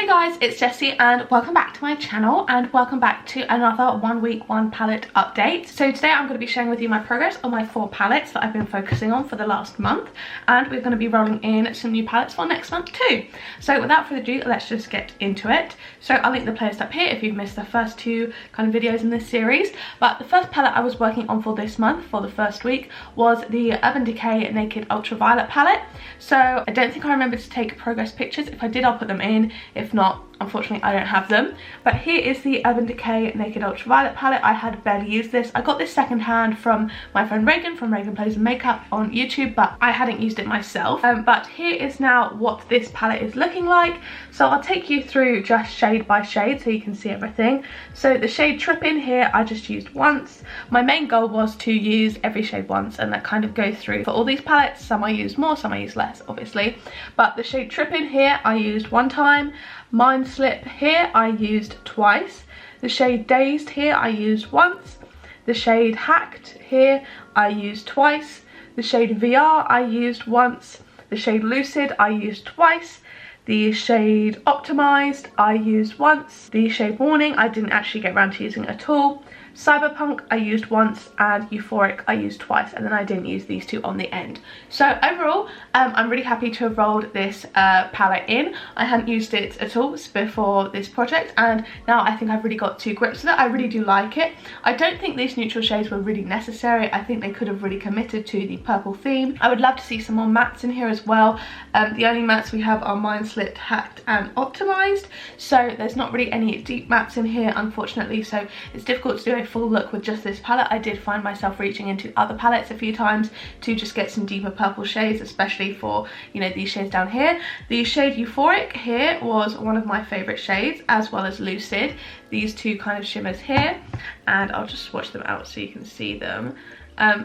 guys, it's Jessie and welcome back to my channel and welcome back to another 1 week 1 palette update. So today I'm going to be sharing with you my progress on my 4 palettes that I've been focusing on for the last month, and we're going to be rolling in some new palettes for next month too. So without further ado, let's just get into it. So I'll link the playlist up here if you've missed the first 2 kind of videos in this series. But the first palette I was working on for this month for the first week was the Urban Decay Naked Ultraviolet palette. So I don't think I remember to take progress pictures. If I did, I'll put them in. If not, unfortunately I don't have them. But here is the Urban Decay Naked Ultraviolet palette. I had barely used this. I got this second hand from my friend Reagan from Reagan Plays and Makeup on YouTube, but I hadn't used it myself. But here is now what this palette is looking like. So I'll take you through just shade by shade so you can see everything. So the shade Trip in here I just used once. My main goal was to use every shade once, and that kind of goes through for all these palettes. Some I use more, some I use less obviously, but the shade Trip in here I used 1 time. Mind Slip here I used twice. The shade Dazed here I used once. The shade Hacked here I used twice. The shade VR I used once. The shade Lucid I used twice. The shade Optimized I used once. The shade Warning I didn't actually get around to using at all. Cyberpunk I used once, and Euphoric I used twice, and then I didn't use these 2 on the end. So overall, I'm really happy to have rolled this palette in. I hadn't used it at all before this project, and now I think I've really got to grips with it. I really do like it. I don't think these neutral shades were really necessary. I think they could have really committed to the purple theme. I would love to see some more mattes in here as well. The only mattes we have are Mind Slipped, Hacked and Optimized, so there's not really any deep mattes in here unfortunately, so it's difficult to do a full look with just this palette. I did find myself reaching into other palettes a few times to just get some deeper purple shades, especially for, you know, these shades down here. The shade Euphoric here was one of my favorite shades, as well as Lucid. These 2 kind of shimmers here, and I'll just swatch them out so you can see them.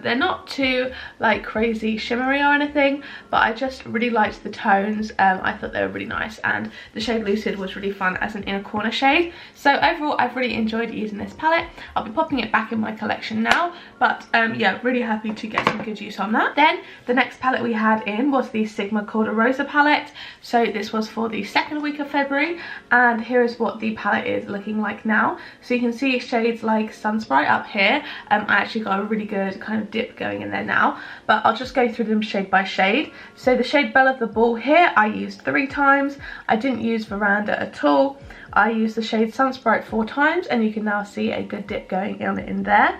They're not too like crazy shimmery or anything, but I just really liked the tones. I thought they were really nice, and the shade Lucid was really fun as an inner corner shade. So overall I've really enjoyed using this palette. I'll be popping it back in my collection now, but yeah, really happy to get some good use on that. Then the next palette we had in was the Sigma Corda Rosa palette. So this was for the 2nd week of February, and here is what the palette is looking like now. So you can see shades like Sunsprite up here. I actually got a really good kind of dip going in there now, but I'll just go through them shade by shade. So the shade Belle of the Ball here I used 3 times. I didn't use Veranda at all. I used the shade Sunsprite 4 times, and you can now see a good dip going on in there.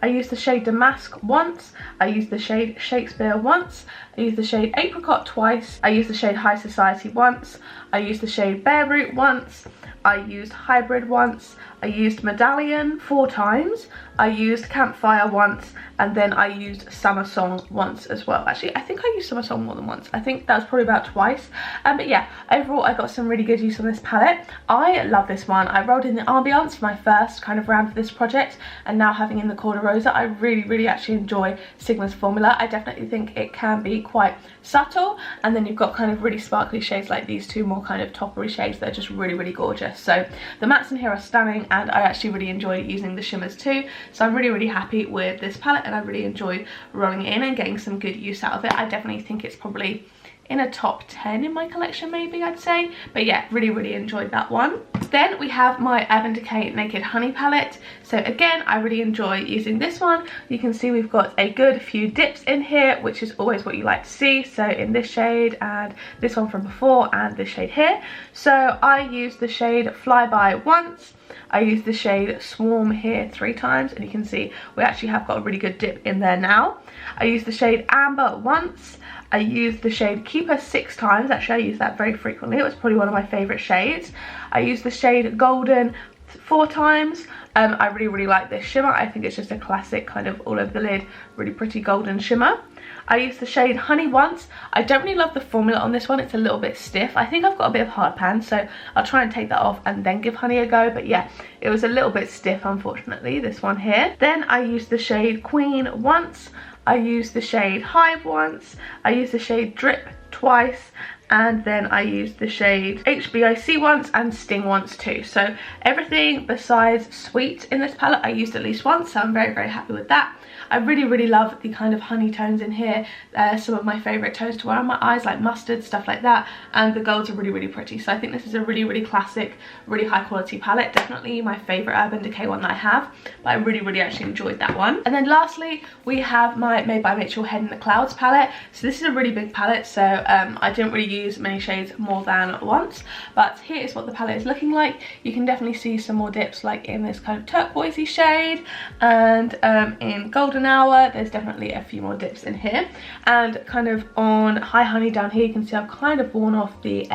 I used the shade Damask once. I used the shade Shakespeare once. I used the shade Apricot twice. I used the shade High Society once. I used the shade Bearroot once. I used Hybrid once. I used Medallion 4 times. I used Campfire once, and then I used Summer Song once as well. Actually, I think I used Summer Song more than once. I think that was probably about twice. But yeah, overall I got some really good use on this palette. I love this one. I rolled in the Ambiance for my first kind of round for this project, and now having in the Corda Rosa, I really actually enjoy Sigma's formula. I definitely think it can be quite subtle, and then you've got kind of really sparkly shades like these 2 more kind of toppery shades that are just really gorgeous. So the mattes in here are stunning, and I actually really enjoy using the shimmers too. So I'm really happy with this palette, and I really enjoyed rolling it in and getting some good use out of it. I definitely think it's probably in a top 10 in my collection maybe, I'd say. But yeah, really enjoyed that one. Then we have my Urban Decay Naked Honey palette. So again, I really enjoy using this one. You can see we've got a good few dips in here, which is always what you like to see. So in this shade, and this one from before, and this shade here. So I used the shade Flyby once. I used the shade Swarm here 3 times, and you can see we actually have got a really good dip in there now. I used the shade Amber once. I used the shade Keeper 6 times. Actually, I use that very frequently. It was probably one of my favourite shades. I used the shade Golden 4 times. I really like this shimmer. I think it's just a classic kind of all over the lid, really pretty golden shimmer. I used the shade Honey once. I don't really love the formula on this one. It's a little bit stiff. I think I've got a bit of hard pan, so I'll try and take that off and then give Honey a go. But yeah, it was a little bit stiff, unfortunately, this one here. Then I used the shade Queen once. I used the shade Hive once. I used the shade Drip twice. and then I used the shade HBIC once and Sting once too. So everything besides Sweet in this palette I used at least once, so I'm very, very happy with that. I really love the kind of honey tones in here. Some of my favourite tones to wear on my eyes, like mustard, stuff like that, and the golds are really pretty. So I think this is a really classic, really high quality palette. Definitely my favourite Urban Decay one that I have, but I really actually enjoyed that one. And then lastly we have my Made by Mitchell Head in the Clouds palette. So this is a really big palette, so I didn't really use many shades more than once, but here is what the palette is looking like. You can definitely see some more dips, like in this kind of turquoisey shade, and in Golden Hour there's definitely a few more dips in here, and kind of on High Honey down here you can see I've kind of worn off the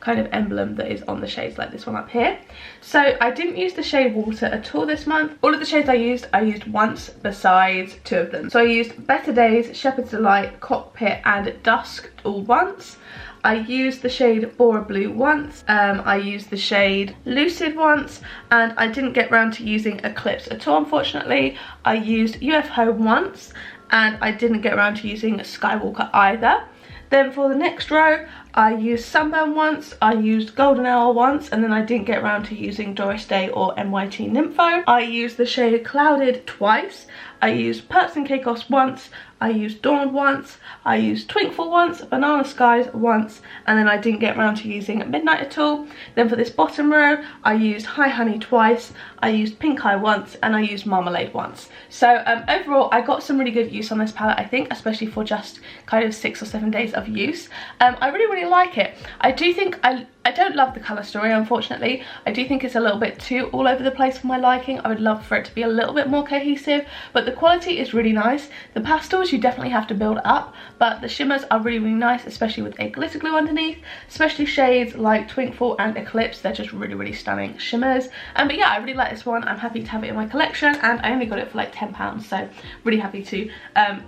kind of emblem that is on the shades, like this one up here. So I didn't use the shade Water at all this month. All of the shades I used once besides two of them. So I used Better Days, Shepherd's Delight, Cockpit and Dusk all once. I used the shade Bora Blue once, I used the shade Lucid once, and I didn't get round to using Eclipse at all, unfortunately. I used UFO once, and I didn't get around to using Skywalker either. Then for the next row, I used Sunburn once, I used Golden Hour once, and then I didn't get around to using Doris Day or NYT Nympho. I used the shade Clouded twice, I used Perks and Caicos once, I used Dawn once, I used Twinkful once, Banana Skies once, and then I didn't get around to using Midnight at all. Then for this bottom row, I used High Honey twice, I used Pink Eye once, and I used Marmalade once. So overall, I got some really good use on this palette, I think, especially for just kind of 6 or 7 days of use. I really like it. I do think I don't love the colour story, unfortunately. I do think it's a little bit too all over the place for my liking. I would love for it to be a little bit more cohesive, but the quality is really nice. The pastels you definitely have to build up, but the shimmers are really nice, especially with a glitter glue underneath, especially shades like Twinkful and Eclipse. They're just really stunning shimmers. But yeah, I really like this one. I'm happy to have it in my collection, and I only got it for like £10, so really happy to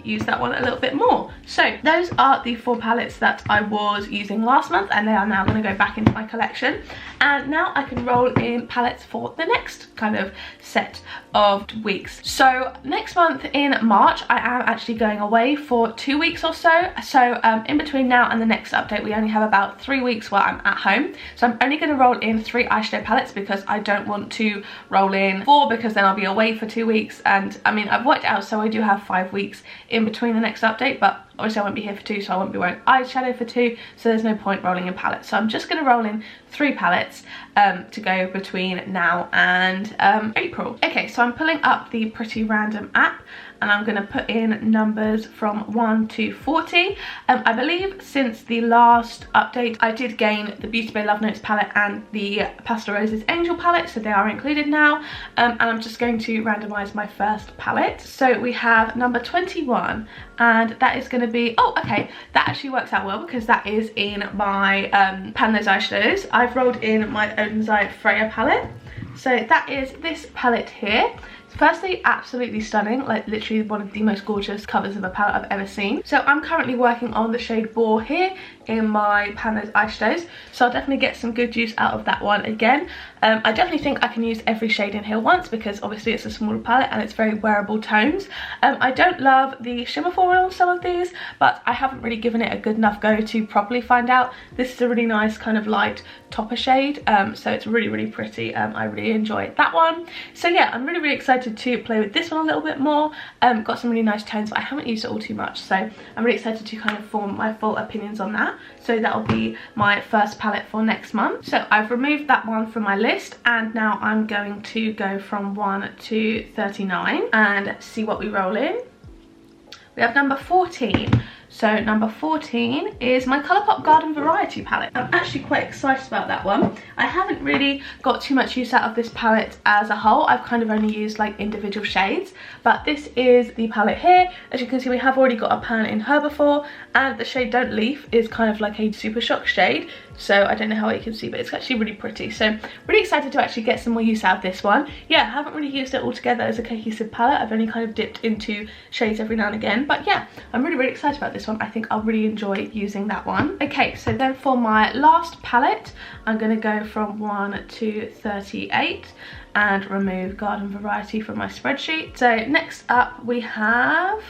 use that one a little bit more. So those are the 4 palettes that I was using last month, and they are now going to go back into my collection. And now I can roll in palettes for the next kind of set of weeks. So next month in March I am actually going away for 2 weeks or so. So in between now and the next update we only have about 3 weeks where I'm at home. So I'm only going to roll in 3 eyeshadow palettes because I don't want to roll in 4, because then I'll be away for 2 weeks, and I mean I've worked out so I do have 5 weeks in between the next update, but obviously I won't be here for 2, so I won't be wearing eyeshadow for 2, so there's no point rolling in palettes. So I'm just going to roll in 3 palettes to go between now and April. Okay, so I'm pulling up the Pretty Random app, and I'm going to put in numbers from 1 to 40. I believe since the last update I did gain the Beauty Bay Love Notes palette and the Pastel Roses Angel palette, so they are included now. And I'm just going to randomise my first palette. So we have number 21, and that is going to be, oh okay, that actually works out well because that is in my Pan Those Eyeshadows. I've rolled in my Oden's Eye Freya palette. So that is this palette here. Firstly, absolutely stunning, like literally one of the most gorgeous covers of a palette I've ever seen. So I'm currently working on the shade Boar here in my Pan Those Eyeshadows, so I'll definitely get some good use out of that one again. I definitely think I can use every shade in here once because obviously it's a smaller palette and it's very wearable tones. I don't love the shimmer formula on some of these, but I haven't really given it a good enough go to properly find out. This is a really nice kind of light topper shade, so it's really pretty. I really enjoy that one. So yeah, I'm really excited to play with this one a little bit more. Got some really nice tones, but I haven't used it all too much, so I'm really excited to kind of form my full opinions on that. So that'll be my first palette for next month. So I've removed that one from my list, and now I'm going to go from 1 to 39 and see what we roll in. We have number 14. So number 14 is my Colourpop Garden Variety palette. I'm actually quite excited about that one. I haven't really got too much use out of this palette as a whole. I've kind of only used like individual shades, but this is the palette here. As you can see, we have already got a pan in her before, and the shade Don't Leaf is kind of like a Super Shock shade. So I don't know how you can see, but it's actually really pretty. So really excited to actually get some more use out of this one. Yeah, I haven't really used it all together as a cohesive palette. I've only kind of dipped into shades every now and again, but yeah, I'm really excited about this one. I think I'll really enjoy using that one. Okay, so then for my last palette, I'm going to go from 1 to 38 and remove Garden Variety from my spreadsheet. So next up we have,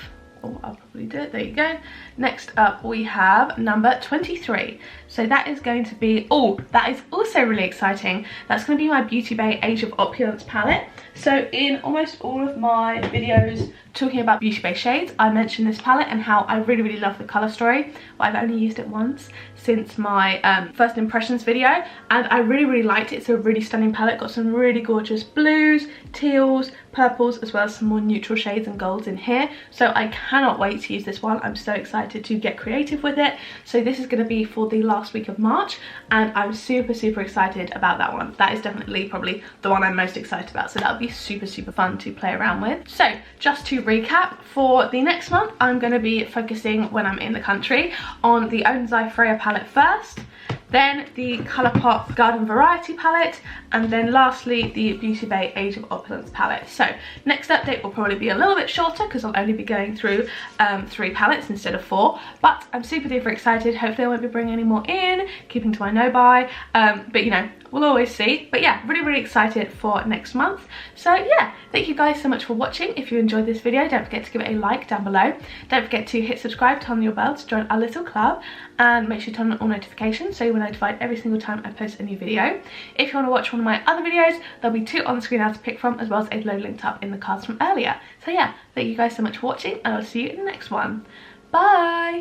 oh, I'll probably do it. There you go. Next up we have number 23. So that is going to be, oh, that is also really exciting. That's going to be my Beauty Bay Age of Opulence palette. So in almost all of my videos talking about Beauty Bay shades, I mentioned this palette and how I really love the colour story, but I've only used it once since my first impressions video, and I really liked it. It's a really stunning palette, got some really gorgeous blues, teals, purples, as well as some more neutral shades and golds in here. So I cannot wait to use this one. I'm so excited to get creative with it. So this is going to be for the last week of March, and I'm super excited about that one. That is definitely probably the one I'm most excited about, so that'll be super fun to play around with. So just to recap, for the next month I'm going to be focusing, when I'm in the country, on the Onsai Freya palette first, then the Colourpop Garden Variety palette, and then lastly the Beauty Bay Age of Opulence palette. So next update will probably be a little bit shorter because I'll only be going through 3 palettes instead of 4, but I'm super duper excited. Hopefully I won't be bringing any more in, keeping to my no buy, but you know, we'll always see. But yeah, really excited for next month. So yeah, thank you guys so much for watching. If you enjoyed this video, don't forget to give it a like down below. Don't forget to hit subscribe, turn on your bell to join our little club, and make sure you turn on all notifications so you're notified every single time I post a new video. If you want to watch one of my other videos, there'll be 2 on the screen now to pick from, as well as a load linked up in the cards from earlier. So yeah, thank you guys so much for watching, and I'll see you in the next one. Bye!